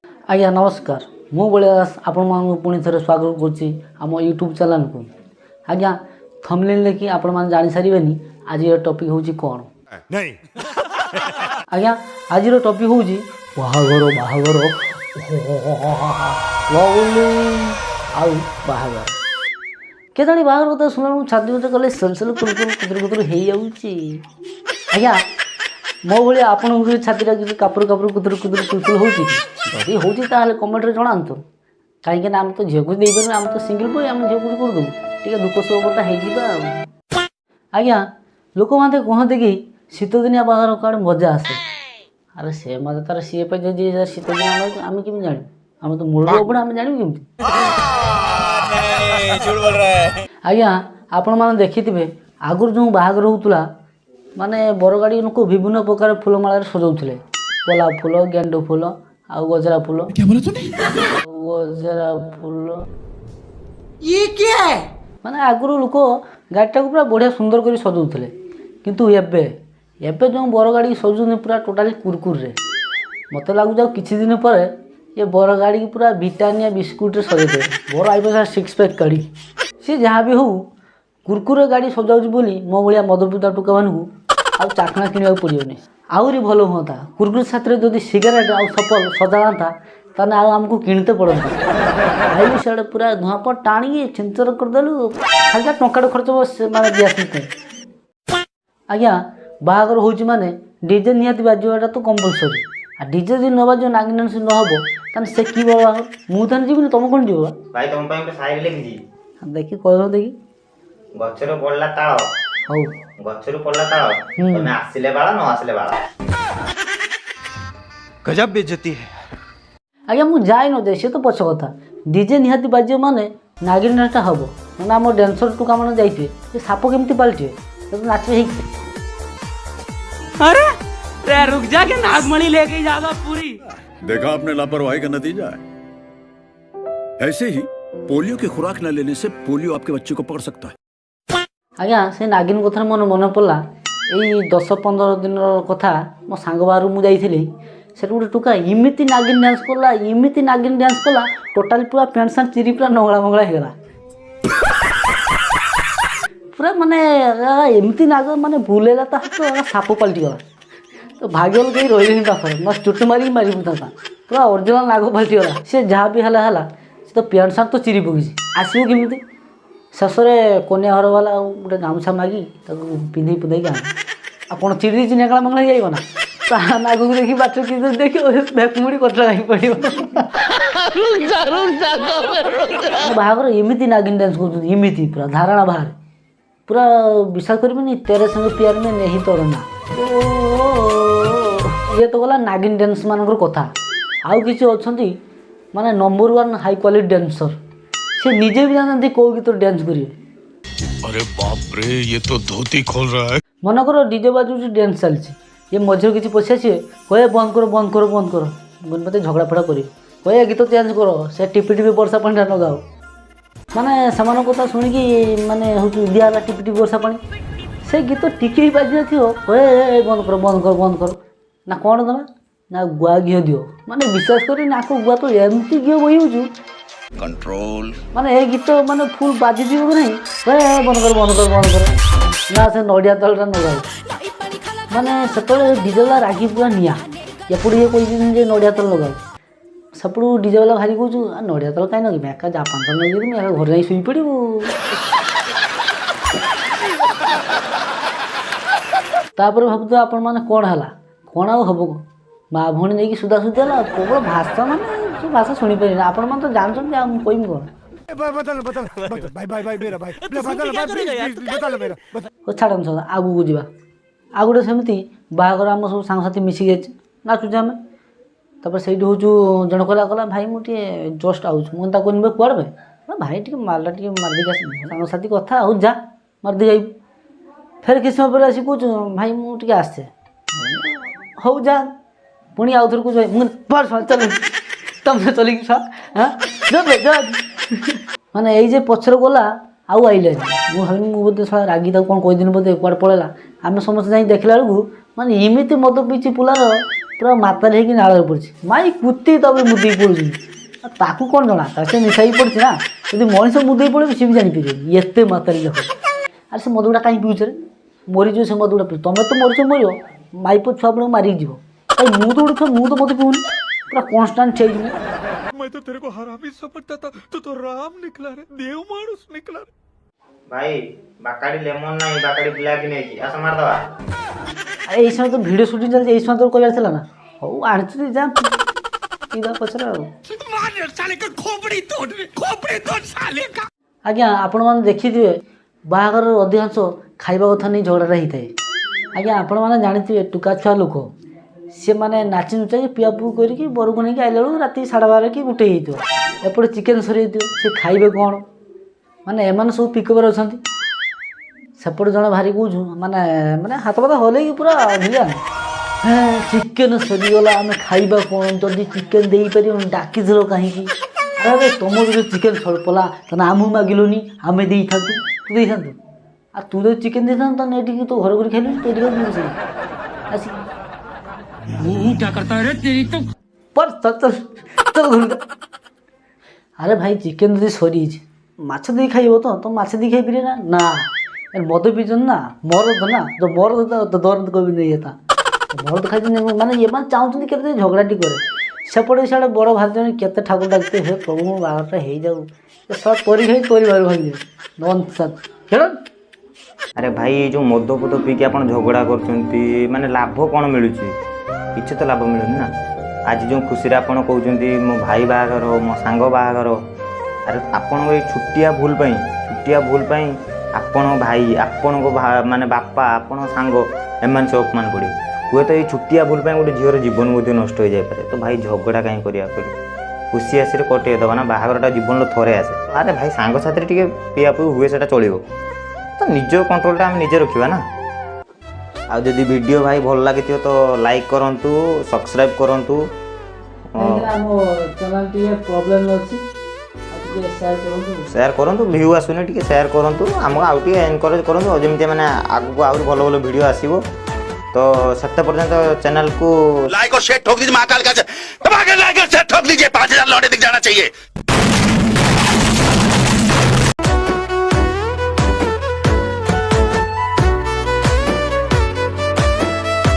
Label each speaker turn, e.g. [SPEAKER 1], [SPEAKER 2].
[SPEAKER 1] आज्ञा नमस्कार मु बलिया दास आपण पुणी थे स्वागत करुच्ची आम यूट्यूब चैनल को। आज्ञा थंबनेल देखि आपण मैंने जानी सारे आज टॉपिक हूँ कौन नहीं आज्ञा आज टॉपिक हूँ बाहागर बाहागर बाहागर के जानी बाहागर कथा शुणा छाती गुटे कले सलसल कुतर कुतर हो जाऊँगी। आज्ञा मो भाई आपन छातीटा किसी कापुर कापुर कुतर कुतर कुलकुल होती होती कमेंट जनातु कहीं आम तो झील को देपर आम तो सिंगल बॉय आम झील को करदे टे दुख सुख कथा हो। आज्ञा लोक मैंने कहते कि शीत दिनिया बाहर कड़े मजा आसे अरे से मजा तार सी पे जी शीत दिन आम केमी जान आम तो मूल अपना आम जानू केमती। आज्ञा आपण मैंने देखिथे आगुरी जो बाहागर होता माने बरगाड़ी लोक विभिन्न प्रकार फूलमाल सजाऊे गोला फूल गेंडु फूल आ गजरा फूल गजरा फूल ये क्या है माने आगुरी लोक गाड़ीटा पूरा बढ़िया सुंदर कर सजाऊे किंतु एबे जो बरगाड़ी सजून पूरा टोटाली कुरकुर रे मत लगुच किछि दिन पर ये बरगाड़ी पूरा ब्रिटानिया बिस्कुट रे सजाई बर आई सिक्स पैक गाड़ी सी जहाँ भी हो कुरकुरे गाड़ी सजाऊँ बोली मो भाया मदपिता टोका मानू आ चाखना किणवा पड़ोनी आहरी भल हाँ कुरकुरे साथ जब सिगारेट आउ सफल सजाता ताने आमको किणते पड़ता आई सियाड़े पूरा धुआं टाणी छिंचर करदेलु खाली टंका खर्च माने दिया। आज्ञा बाहागर होची माने डीजे निहाती बाजवाटा तो कंपलसरी आ डीजे दिन न बाजो नागिन डांस न हबो ताने से की बाबा मु थाने जीवनी तुम कोन जीव
[SPEAKER 2] भाई तुम ପାଇଁ ଗୋଟେ ସାଇରି ଲେଖିଛି
[SPEAKER 1] देखि कहलो देखि
[SPEAKER 2] ଗଛରୁ ପଡିଲା ତାଳ
[SPEAKER 1] ହଉ
[SPEAKER 2] ଗଛରୁ ପଡିଲା ତାଳ ତମେ ଆସିଲେ ବାଳ ନ ଆସିଲେ ବାଳ
[SPEAKER 3] गजब बेइज्जती है।
[SPEAKER 1] आज्ञा मु जाए न दे से तो पछ कथा डीजे निहाती बाजो माने नागिन डांसटा हबो माने हम डांसर टुका माने जाइथे ए साप केमती पालटे तो नाचे ही
[SPEAKER 4] अरे रे रुक जा के नागमणि लेके जाएगा पूरी।
[SPEAKER 5] देखा आपने लापरवाही का नतीजा है। ऐसे ही पोलियो की खुराक न लेने से पोलियो आपके बच्चे को पकड़ सकता है।
[SPEAKER 1] आज्ञा से नागिन कथा मोर मन पड़ा यही 10-15 दिन कथा मो सांग बाहर मुझे से गोटे टुका इमिति नागिन डांस कला इमिति नागिन डांस कला टोटाली पूरा पैंट सार्ट चिरी पूरा नंगला मंगला होगा पूरा माने एमती नाग माने भूलेगा तो साप पलटि गला तो भाग्य कहीं रही पाखे मत चुट मारिक मारी था पूरा ओरिजिनल नाग पलटि गला सी जहाँ भी है से तो पैंट सार्ट तो चिरी पकड़ी आसो केमी शेष में कन्या घर वाला गोटे गामछा मागी पिंधे पुधे आपड़ चिड़ी नेकला मंगला जाइबना नाग को देखी बाट कि देख भेकमुड़ी कटरा पड़ो बाहागर एमती नागिन डांस करमती पूरा धारणा बाहर पूरा विश्वास करें तेरे संग प्यार में नहीं तोड़ना ये तो गला नागिन डांस मान कथा आउ किसी अच्छा माने नंबर 1 हाई क्वालिटी डांसर से निजे भी जानते कौ गीत डांस करेंगे।
[SPEAKER 6] अरे बाप रे ये तो धोती खोल रहा है।
[SPEAKER 1] मन कर डीजे बाजू डांस चलती ये मझे किसी पशि आसे कहे बंद करो बंद करो बंद करो मत झगड़ा फड़ा कर कहे गीत चेंज करो से टिपी टिपी वर्षा पानी लगाओ माने सामान कथा शुणिकी माने हूँ दिया टिपी टिपी वर्षा पानी से गीत टिके ही बाजी थो कहे बंद करो बंद करो बंद करो ना कौन दबा ना गुआ घी दियो माने विश्वास कर ना गुआ तो एमती घी बही
[SPEAKER 5] कंट्रोल
[SPEAKER 1] माने ए गीत माने फुल बाजी दियो कि नहीं कहे बंद करो बंद करो बंद करो ना से नड़िया तलटा नगाओ माने से डीजे वाला रागी पूरा निया एपड़ ये कही नड़िया तल लगाओ सपड़ू डीजे वाला भारी कह नड़िया तल कहीं नगे मैं जापान तल लगे मैं घर जाई शुई पड़ू तापर भावुथ आपण मैंने कौन है कौन आउ हम माँ भौणी नहीं सुधा सुधा केवल भाषा माने से भाषा शुणी पारे आपण मैंने तो जानते कहमी कौन छाड़ सब आगू को जा आ गए सेमती बाहागर आम सब सांगसाथी मिसिक नाचुचे आम तापर से हूँ जन कहला भाई मुझे जस्ट आऊँ मुझे कहनी कुआड़ भाई भाई टे मालटा टे मारदी सांगसाथी कथा आउ जा मारदी जाइबू फिर किस समय पर आसी कह भाई मुझे आसे हो जा पुणी आउ थर कह मुझे चल तुम चलिक हाँ माने ये पचर गला आउ आइले मुझे भावी बोधे सारा रागी कौन कहीदिन बोधे कुआड़ पड़ेगा आम समस्त जा देखला बेलू माने एमती मद पीची पुलार ପୁରା ମାତାଲ ହେଇକି ନାଳରେ ପଡ଼ିଛି। ମାଇ କୁତି ତାପରେ ମୁଦେଇ ପଡ଼ୁଛନ୍ତି। ଆଉ ତାକୁ କ'ଣ ଜଣା, ତାକୁ ସେ ନିଶା ହେଇ ପଡ଼ିଛି ନା। ଯଦି ମଣିଷ ମୁଦେଇ ପଡ଼ିବ ସିଏ ବି ଜାଣିପାରିବେନି ଏତେ ମାତାଲି ଦେଖ। ଆରେ ସେ ମଦଗୁଡ଼ା କାହିଁ ପିଉଛ ରେ? ମରିଯିବ ସେ ମଦଗୁଡ଼ା ପିଉ। ତମେ ତ ମରିଛ ମରିବ, ମାଇପ ଛୁଆ ଆପଣଙ୍କୁ ମାରିକି ଯିବ। କାଇଁ ମୁଁ ତ ଗୋଟେ ଛୁଆ, ମୁଁ ତ ମଦ ପିଉନି, ପୁରା କନଷ୍ଟାଣ୍ଟ ହେଇଯିବ।
[SPEAKER 6] मैं तो तेरे को हरामी समझता था, तू तो राम निकला रे, देव मानुस निकला रे।
[SPEAKER 2] ଭାଇ ବାକାଡି ଲେମନ ନାହିଁ, ବାକାଡି ବ୍ଲାକ୍ ନେଇକି ଆସ ମାରିଦବା।
[SPEAKER 1] ଆରେ ଏଇ ସମୟ ତ ଭିଡ଼ିଓ ସୁଟିଂ ଚାଲିଛି, ଏଇ ସମୟ ତ କହିବାର ଥିଲା ନା। ହଉ ଆଣିଛୁ ଯା ପିଇବା ପଛରେ ଆଉ। ଆଜ୍ଞା ଆପଣମାନେ ଦେଖିଥିବେ ବାହାଘରର ଅଧିକାଂଶ ଖାଇବା କଥା ନେଇ ଝଗଡ଼ାଟା ହେଇଥାଏ। ଆଜ୍ଞା ଆପଣମାନେ ଜାଣିଥିବେ ଟୁକା ଛୁଆ ଲୋକ ସେମାନେ ନାଚି ନୁଚାକି ପିଆ ପୁଅ କରିକି ବରକୁ ନେଇକି ଆଇଲା ବେଳକୁ ରାତି 12:30 କି 1 ହେଇଥିବ। ଏପଟେ ଚିକେନ୍ ସରିଯାଇଥିବ, ସେ ଖାଇବେ କ'ଣ? ମାନେ ଏମାନେ ସବୁ ପିକଅପ୍ରେ ଅଛନ୍ତି। ସେପଟେ ଜଣେ ଭାରି କହୁଛୁ ମାନେ ମାନେ ହାତ ପାତ ହଲେଇକି ପୁରା ଭିଲିଆନ୍। ଚିକେନ୍ ସରିଗଲା, ଆମେ ଖାଇବା କ'ଣ? ଯଦି ଚିକେନ୍ ଦେଇପାରିବନି ଡାକିଥିଲ କାହିଁକି? ଆରେ ତମର ଯଦି ଚିକେନ୍ ସରିପଲା ତାହେଲେ ଆମକୁ ମାଗିଲୁନି, ଆମେ ଦେଇଥାନ୍ତୁ, ତୁ ଦେଇଥାନ୍ତୁ। ଆଉ ତୁ ଯଦି ଚିକେନ୍ ଦେଇଥାନ୍ତୁ ତାହେଲେ ଏଠିକି ତୁ ଘର କରି ଖାଇଲୁନି, ତୁ ଏଠି ଖାଇଲୁ ସେ ଆସି
[SPEAKER 4] क्या करता है रे तेरी तो
[SPEAKER 1] ଆରେ ଭାଇ ଚିକେନ୍ ଯଦି ସରିଯାଇଛି ମାଛ ଦେଇ ଖାଇବ ତ ମାଛ ଦେଇ ଖାଇପାରିବେ ନା? ନା ମଦ ପିଇଛନ୍ତି ନା, ମରଦ ନା, ତ ମରଦ ଦରଦ କହିବି ନେଇ ଏତା ମରଦ ଖାଇଛନ୍ତି। ମାନେ ଏମାନେ ଚାହୁଁଛନ୍ତି କେତେ ଝଗଡ଼ାଟି କରେ। ସେପଟେ ସିଆଡ଼େ ବଡ଼ ଭାଇ ଜଣେ କେତେ ଠାକୁର ଡାକିతే ହେ ପ୍ରଭୁ ମୋ ବାହାଘରଟା ହେଇଯାଉ, ସବ ତୋରି ଖାଇ ତୋରି ବାହାରୁ ଭାଙ୍ଗିବେ ଖେଳ।
[SPEAKER 2] ଆରେ ଭାଇ ଏଇ ଯୋଉ ମଦ ଫଦ ପିଇକି ଆପଣ ଝଗଡ଼ା କରୁଛନ୍ତି, ମାନେ ଲାଭ କ'ଣ ମିଳୁଛି? କିଛି ତ ଲାଭ ମିଳୁନି ନା। ଆଜି ଯେଉଁ ଖୁସିରେ ଆପଣ କହୁଛନ୍ତି ମୋ ଭାଇ ବାହାଘର, ମୋ ସାଙ୍ଗ ବାହାଘର, ଆରେ ଆପଣଙ୍କ ଏଇ ଛୋଟିଆ ଭୁଲ ପାଇଁ ଆପଣଙ୍କ ଭାଇ, ଆପଣଙ୍କ ମାନେ ବାପା, ଆପଣଙ୍କ ସାଙ୍ଗ ଏମାନେ ସବୁ ଅପମାନ ପଡ଼ିବେ। ହୁଏତ ଏଇ ଛୋଟିଆ ଭୁଲ ପାଇଁ ଗୋଟେ ଝିଅର ଜୀବନ ମଧ୍ୟ ନଷ୍ଟ ହୋଇଯାଇପାରେ। ତ ଭାଇ ଝଗଡ଼ା କାହିଁ କରିବା କହିଲେ? ଖୁସି ଆସିରେ କଟେଇ ଦେବା ନା, ବାହାଘରଟା ଜୀବନର ଥରେ ଆସେ। ଆରେ ଭାଇ ସାଙ୍ଗସାଥିରେ ଟିକେ ପିଆ ପିଇ ହୁଏ, ସେଟା ଚଳିବ, ତ ନିଜ କଣ୍ଟ୍ରୋଲଟା ଆମେ ନିଜେ ରଖିବା ନା। ଆଉ ଯଦି ଭିଡ଼ିଓ ଭାଇ ଭଲ ଲାଗିଥିବ ତ ଲାଇକ୍ କରନ୍ତୁ, ସବସ୍କ୍ରାଇବ୍ କରନ୍ତୁ।
[SPEAKER 1] ଆମ ଚ୍ୟାନେଲ୍ ଟିକେ ପ୍ରୋବ୍ଲେମ୍ ଅଛି, ଟିକେ
[SPEAKER 2] ସେୟାର କରନ୍ତୁ, ଭିୟୁ ଆସୁନି ଟିକେ ସେୟାର କରନ୍ତୁ, ଆମକୁ ଆଉ ଟିକେ ଏନକରେଜ୍ କରନ୍ତୁ, ଯେମିତି ମାନେ ଆଗକୁ ଆହୁରି ଭଲ ଭଲ ଭିଡ଼ିଓ ଆସିବ। ତ ସେତେ ପର୍ଯ୍ୟନ୍ତ ଚ୍ୟାନେଲକୁ
[SPEAKER 6] लाइक और शेयर ठोक दीजिए, महाकाल का लाइक और शेयर ठोक दीजिए, 5000 लौटे दिख जाना चाहिए।